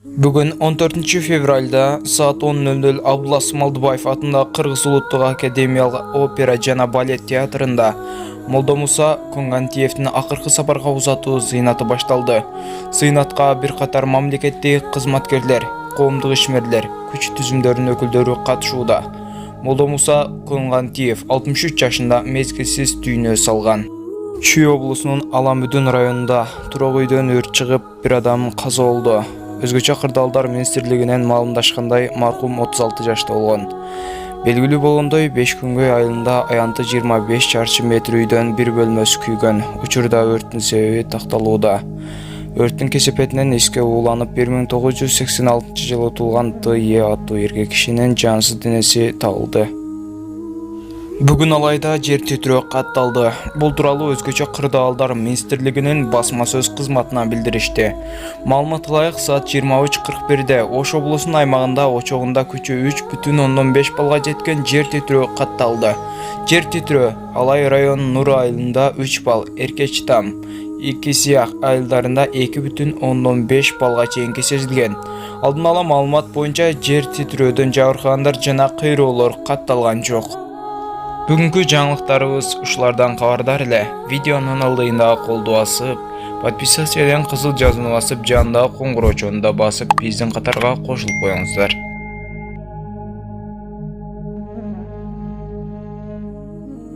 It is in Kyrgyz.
Бүгін 14 февральда саат 10:00 Абдулас Малдыбаев атындағы Қырғыз Улуттық академиялық опера жана балет театрында Молдомуса Конгантиевтің ақырқы сапарға узатуу зыйнаты башталды. Зыйнатқа bir қатар мамлекеттик кызматкерлер, коомдук ишмерлер, күч түзүмдөрүнүн өкүлдөрү катышууда. Молдомуса Конгантиев 63 жашында мезгилсиз дүйнө салган. Чүй облусунун Аламүдүн районунда турак үйдөн өрт чыгып, bir адам каза болду. Өзгөчө кырдаалдар министрлигинен маалымдашкандай, маркум 36 жашта болгон. Белгилүү болгондой, 5 күнгөй айылында аянты 25 чарчы метр үйдөн bir бөлмөсү күйгөн. Учурда өрттүн себеби такталууда. Өрттүн кесепетинен эске ууланып 1986 жылы туулган Т.Е. аттуу эркек кишинин жансыз денеси табылды. Бүгүн алайда жер титирөө катталды. Бул тууралуу өзгөчө кырдаалдар министрлигинин басма сөз кызматына билдиришти. Маалымат ылайык саат 23:41-де Ош облусунун аймагында очогунда күчү 3,5 балга жеткен жер титирөө катталды. Жер титирөө Алай районунун Нур айылында 3 бал, Эркечтам, Икисияк айылдарында 2,5 балга чейин сезилген. Алдын ала маалымат боюнча жер титирөөдөн жабыркагандар жана кыйроолор катталган жок. Бүгүнкү жаңылыктарыбыз ушулардан кабардар эле. Видеонун алдыйындагы колду басып, подписаться кызыл жазууну басып, жанындагы коңгуроочону да басып, биздин катарга кошулуп коюңуздар.